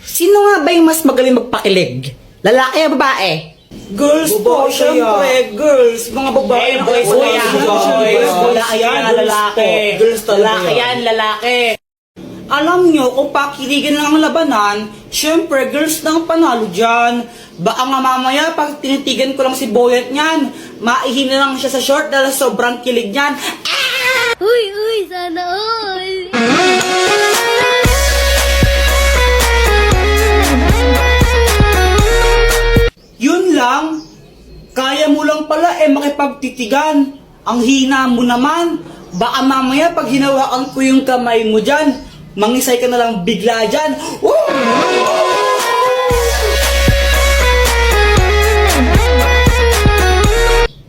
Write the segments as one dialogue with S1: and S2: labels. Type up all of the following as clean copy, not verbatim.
S1: Sino nga ba yung mas magaling magpakilig? Lalaki o babae?
S2: Girls po, syempre, girls. Mga babae na kayo.
S1: Lalaki yan, lalaki.
S2: Girls talaga.
S1: Lalaki yan, lalaki.
S2: Alam nyo, kung pakiligan lang ang labanan, syempre, girls na ang panalo dyan. Baka nga mamaya, pag tinitigan ko lang si Boyet niyan, maihina lang siya sa short dahil sobrang kilig niyan.
S3: Uy, sana all.
S2: Yun lang. Kaya mo lang pala makipagtitigan. Ang hina mo naman. Baka mamaya pag hinawakan ko yung kamay mo dyan, mangisay ka na lang bigla dyan. Woo!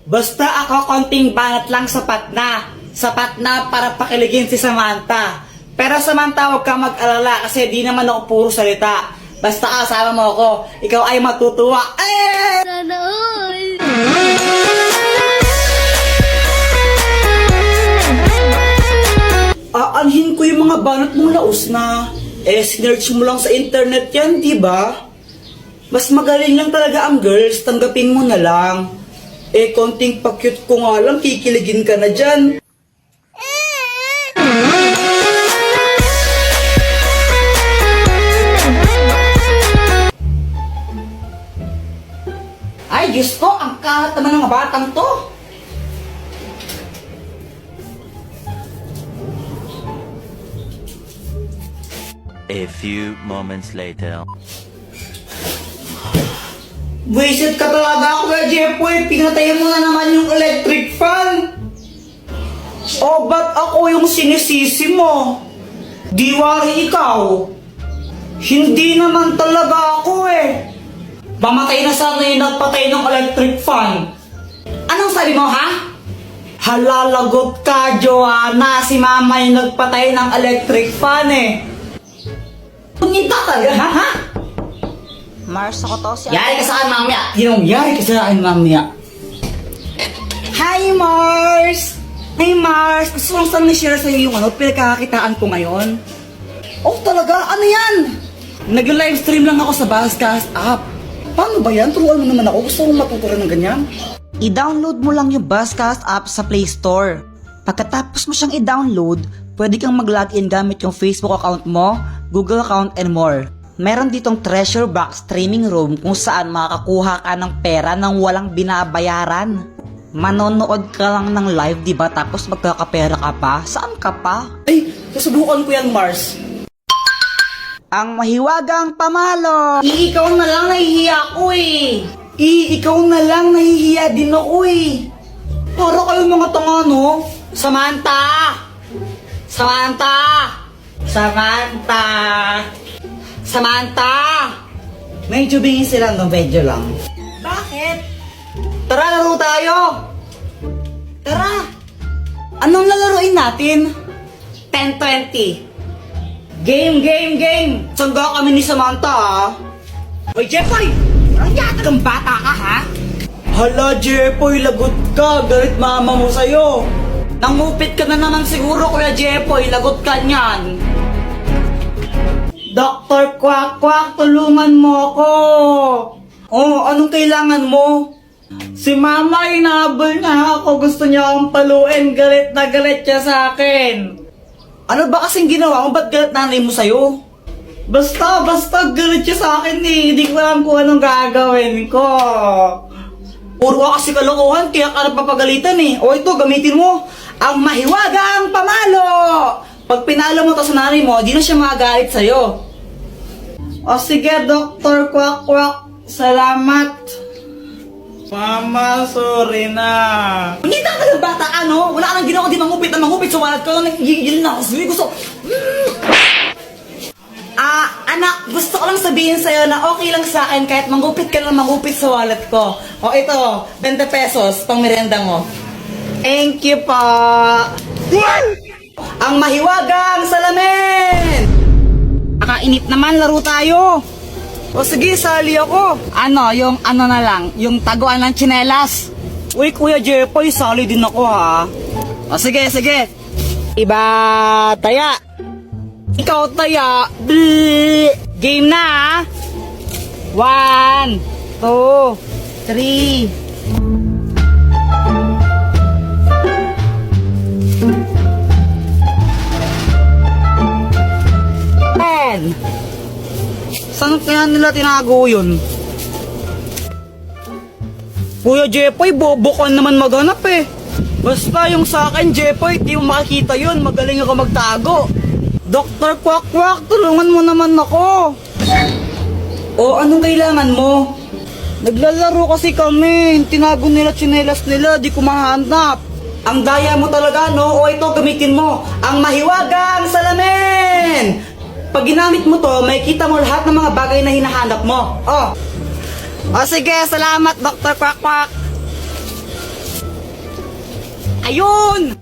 S2: Basta ako konting banat lang sapat na. Sapat na para pakiligin si Samantha. Pero Samantha, huwag kang mag-alala kasi di naman ako puro salita. Basta kasama mo ako, ikaw ay matutuwa.
S3: Sana all.
S2: Aanhin ko yung mga banat mong laos na. Sinerch mo lang sa internet yan, di ba? Mas magaling lang talaga ang girls, tanggapin mo na lang. Konting pa-cute ko nga lang, kikiligin ka na dyan.
S1: Ay, Diyos ko, ang kalat naman ng mga batang to.
S4: A few moments later.
S2: Wasted ka talaga, Kuya Jepoy. Pinatay mo na naman yung electric fan. O, ba't ako yung sinisisi mo? Di wari ikaw. Hindi naman talaga ako Mamatay na sana yung nagpatay ng electric fan.
S1: Anong sabi mo, ha?
S2: Halalagot ka, Joanna. Si Mama yung nagpatay ng electric fan
S1: Punita talaga, ha?
S5: Mars, ako to si
S1: Yari ka sa akin, mamaya.
S2: Yari ka sa akin, mamaya. Hi, Mars! Hi, Mars! Gusto lang sana share sa'yo yung pinagkakakitaan ko ngayon. Oh, talaga? Ano yan? Nag-livestream lang ako sa Buzzcast app. Paano ba yan? Turuan mo naman ako. Gusto kong matutunan ng ganyan.
S5: I-download mo lang yung Buzzcast app sa Play Store. Pagkatapos mo siyang i-download, pwede kang mag-login gamit yung Facebook account mo, Google account, and more. Meron ditong treasure box streaming room kung saan makakakuha ka ng pera nang walang binabayaran. Manonood ka lang ng live, diba? Tapos magkakapera ka pa? Saan ka pa?
S2: Ay, susubukan ko yan, Mars.
S5: Ang mahiwagang pamalo!
S1: Ikaw na lang, nahihiya ko
S2: Ikaw na lang, nahihiya din ako Para kayong mga tanga, no?
S1: Samantha! Samantha! Samantha! Samantha!
S2: Medyo bingin sila, no? Medyo lang.
S1: Bakit?
S2: Tara, laro tayo! Tara! Anong lalaroin natin?
S1: 10-20.
S2: Game! Sangga kami ni Samantha,
S1: Hoy, Jeffoy! Ang yata kang bata ka, ha?
S2: Hala, Jepoy, lagot ka. Galit mama mo sa'yo. Nangupit ka na naman siguro, Kuya Jepoy. Lagot ka niyan. Dr. Quack Quack, tulungan mo ako. Oh, anong kailangan mo? Si mama, inahabol na ako. Gusto niya akong paluin. Galit na galit siya sa akin. Ano ba kasing ginawa mo? Ba't galit nanay mo sa'yo? Basta galit siya sa akin Hindi ko alam kung anong gagawin ko. Puro ka kasi kalokohan, kaya ka napapagalitan O ito, gamitin mo ang mahiwagang pamalo. Pag pinalo mo to sa nanay mo, di na siya magagalit sa'yo. O sige, Dr. Quack Quack. Salamat. Mama, sorry na.
S1: Punita ka ng bata ka, no? Wala ka nang ginawa, di mangupit sa wallet ko. Nagigil na ako. Sabi, gusto...
S2: Anak, gusto ko lang sabihin sa'yo na okay lang sa akin kahit mangupit ka lang mangupit sa wallet ko. O ito, 20 pesos, pang merienda mo. Thank you po. Ang mahiwagang salamin! Nakainip naman, laro tayo. O sige, sali ako. Yung ano na lang, yung taguan ng tsinelas. Uy, Kuya Jepoy, sali din ako ha. O sige. Iba, taya. Ikaw, taya. Game na ha. 1, 2, 3. Saan kaya nila tinago yun? Kuya Jepoy, bobo ka naman maghanap eh. Basta yung sa akin, Jepoy, di mo makikita yun. Magaling ako magtago. Dr. Quack Quack, tulungan mo naman ako. O, anong kailangan mo? Naglalaro kasi kami. Tinago nila tsinelas nila, di ko mahanap. Ang daya mo talaga, no? O ito, gamitin mo. Ang mahiwagang salamin! Pag ginamit mo to, may kita mo lahat ng mga bagay na hinahanap mo. Oh. O sige, salamat Dr. Quack Quack. Ayun!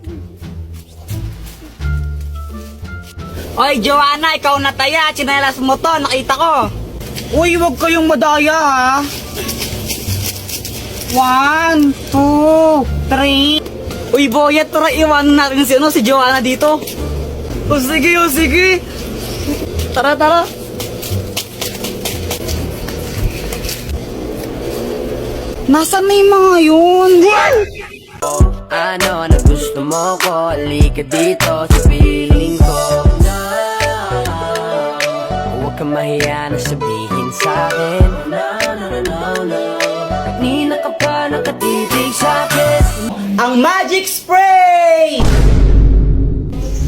S2: Oy, Joanna, ikaw na taya. Tsinelas mo to, nakita ko. Uy, wag kayong madaya ha. 1, 2, 3. Uy, boyet, tara iwanan natin si Joanna dito. O sige, o sige. Tara, tara. Nasaan na yung mga yun?
S6: Ano na gusto mo ko? Halika dito sa piling ko. No, huwag kang mahiya na sabihin sa'kin. No, no, no, no, no. Kanina ka pa nakatitig sa'kin.
S2: Ang magic spray!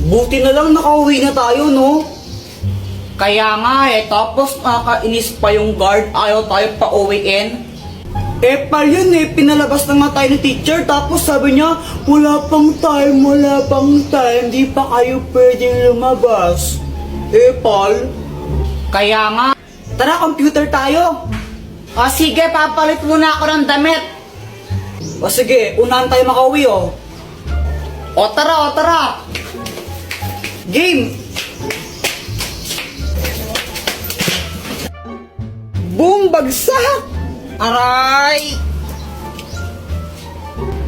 S2: Buti na lang nakauwi na tayo, no? Kaya nga eh, tapos nakakainis pa yung guard, ayaw tayo pa uwiin. Eh pal yun eh, pinalabas na nga tayo ni teacher, tapos sabi niya, wala pang time, di pa kayo pwedeng lumabas. Eh pal, kaya nga, tara computer tayo. O sige, papalit muna ako ng damit. O sige, unahan tayo makauwi oh. O tara. Game! Boom! Bagsak! Aray!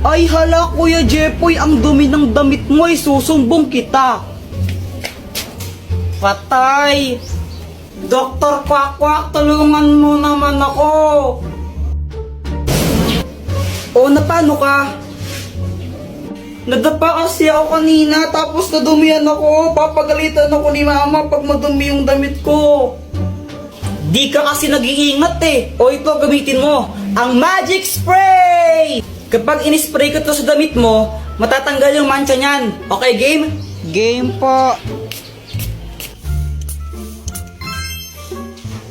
S2: Ay hala Kuya Jepoy, ang dumi ng damit mo ay susumbong kita. Patay! Dr. Quack Quack, tulungan mo naman ako. O, napano ka? Nadapa kasi ako kanina, tapos nadumihan ako. Papagalitan ako ni mama pag madumi yung damit ko. Di ka kasi nag-iingat eh. O ito, gamitin mo. Ang magic spray! Kapag in-spray ko to sa damit mo, matatanggal yung mancha niyan. Okay, game? Game po.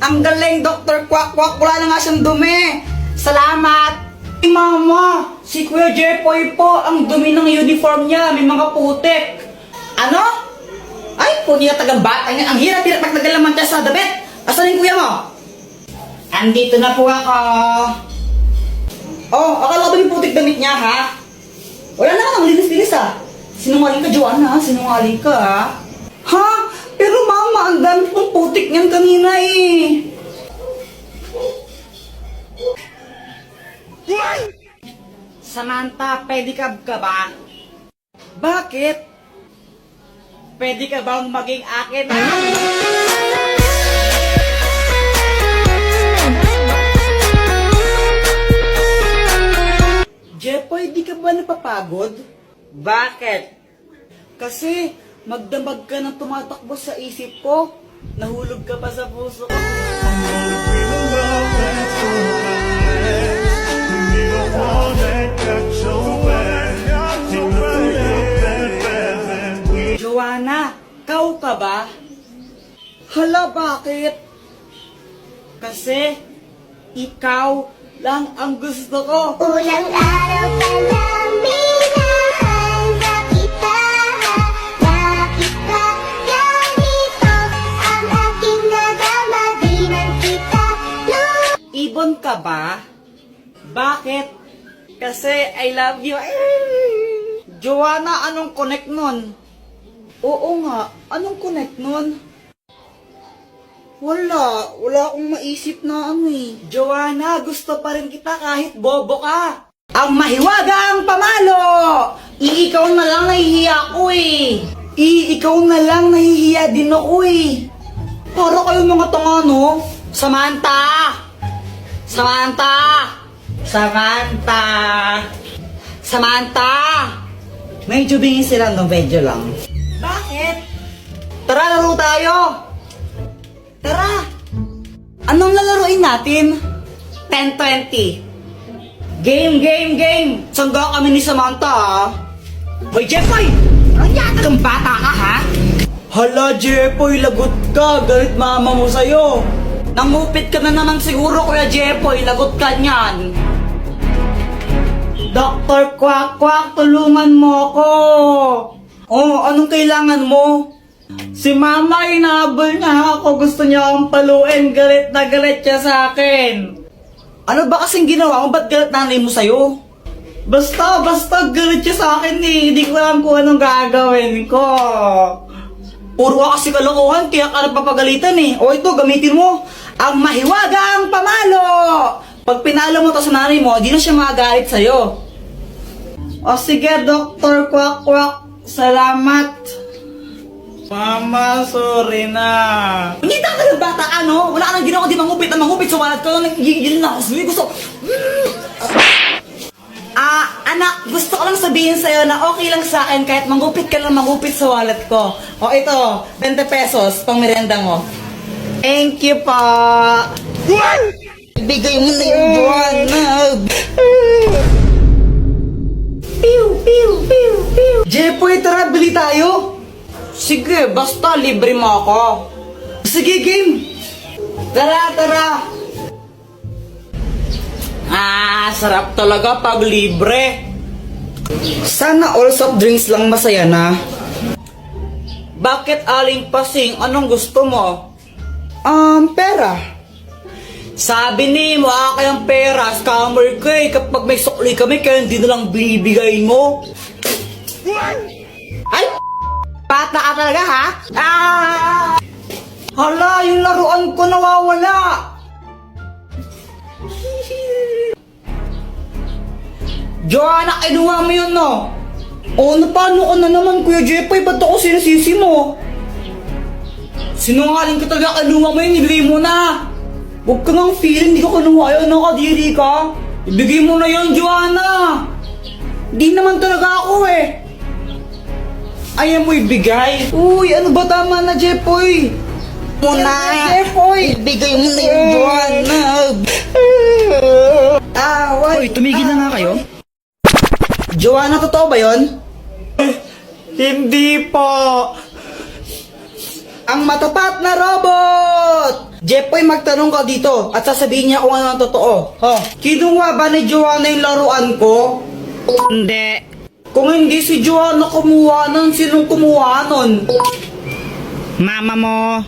S2: Ang galing, Dr. Quack Quack. Wala na nga siyang dumi. Salamat. Ay, mama, si Kuya Jepoy po, ang dumi ng uniform niya. May mga putik. Ano? Ay, po niya tagang bata niya. Ang hirap-hirap magtagal naman siya sa damit. Asan yung kuya mo? Andito na po ako. Oh, akala ba yung putik damit niya, ha? Wala naman ang linis-linis, ha? Sinungaling ka, Joanna, ha? Sinungaling ka, ha? Ha? Pero mama, ang dami pong putik niyan kanina, eh. Samantha, pedicab ka ba? Bakit? Pwede ka bang maging akin? Jepoy, di ka ba napapagod? Bakit? Kasi magdamag ka ng tumatakbo sa isip ko. Nahulog ka pa sa puso ko. Joanna, kau ka ba? Hala, bakit? Kasi ikaw lang ang gusto ko.
S3: Ulang araw pa lang minahanda kita. Bakit ba ganito ang aking nadama? Di man kita
S2: Ibon ka ba? Bakit? Kasi I love you. Joanna, anong connect nun? Oo nga, anong connect nun? Wala akong maisip na ano eh. Joanna, gusto pa rin kita kahit bobo ka. Ang mahiwagang pamalo! Ikaw na lang nahihiya ako eh. Ikaw na lang nahihiya din ako eh. Para kayo mga tanga, no? Samantha! Samantha! Samantha! Samantha! Medyo bingin sila, no? Medyo lang.
S1: Bakit?
S2: Tara, laro tayo!
S1: Tara! Anong lalaroin natin?
S2: 10-20. Game!
S1: Sangga kami ni Samantha, ha?
S2: Hoy, Jeffoy! Ang yata kang bata ka, ha?
S1: Hala, Jepoy, lagot ka. Galit mama mo sa'yo. Nangupit ka na naman siguro, Kuya Jepoy. Lagot ka niyan.
S2: Dr. Quack, tulungan mo ako!
S1: Oh, anong kailangan mo?
S2: Si Mama, inaabol niya ako. Gusto niya akong paluin. Galit na galit siya sa akin.
S1: Ano ba kasing ginawa mo? Ba't galit nanay mo sa'yo?
S2: Basta galit siya sa akin eh. Hindi ko alam kung anong gagawin ko.
S1: Puro ka kasi kalokohan, kaya ka napapagalitan eh. O ito, gamitin mo ang mahiwagang pamalo. Pag pinalo mo to sa nanay mo, di na siya magagalit sa'yo.
S2: O sige, Dr. Quack, salamat. Mama, sorry na.
S1: Hindi ka ng bata ka, no? Wala ka nang ginawa, di mangupit na mangupit. Sumalat ka lang, nagigil na ako sa'yo. Gusto... anak, gusto ko lang sabihin sa'yo na okay lang sa akin kahit mangupit ka lang mangupit sa wallet ko. O ito, 20 pesos, pang merenda mo.
S2: Thank you po.
S1: Ibigay mo na yung buwan. Jepoy, tara, bili tayo. Sige, basta libre mo ako. Sige, game. Tara. Sarap talaga pag libre. Sana all soft drinks lang masaya na. Bakit aling pasing? Anong gusto mo? Pera. Sabi ni mo, kayang pera, scammer ka eh. Kapag may sukli kami, kaya hindi na lang binibigay mo. Ay! Bata ka talaga, ha? Hala, yung laruan ko nawawala. Joanna, kinuha mo yun, no? O, paano ka na naman, Kuya Jepoy? Ba't ako sinasisi mo? Sinungaling ka talaga, kinuha mo yun, ibigay mo na. Huwag ka nang feeling, hindi ka kinuha yun, nakadiri ka. Ibigay mo na yun, Joanna. Di naman talaga ako, eh. Ayaw mo ibigay. Uy, ano ba tama na, Jepoy? Jepoy. Ibigay mo na yun, Joanna. Uy, tumigil na nga kayo. Joanna, totoo ba yun?
S2: Hindi po.
S1: Ang matapat na robot! Jepoy, magtanong ka dito at sasabihin niya kung ano ang totoo. Kinuha ba ni Joanna yung laruan ko?
S2: Hindi.
S1: Kung hindi si Joanna kumuha nun, sinong kumuha nun?
S2: Mama mo.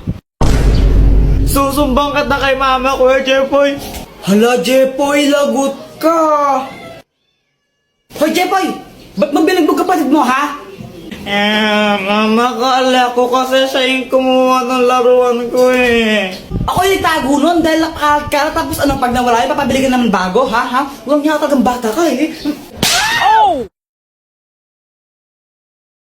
S2: Susumbang ka na kay Mama, Kuya Jeffoy.
S1: Hala, Jepoy, lagot ka! Hoy, Jepoy! Ba't mabilag mo kapatid mo, ha?
S2: Mama, kala ko kasi siya yung kumuha ng laruan ko eh.
S1: Ako yung itago nun dahil nakakala tapos ano, pag nawala, ipapabili ka naman bago, ha? Huwag niya talagang bata ka, eh.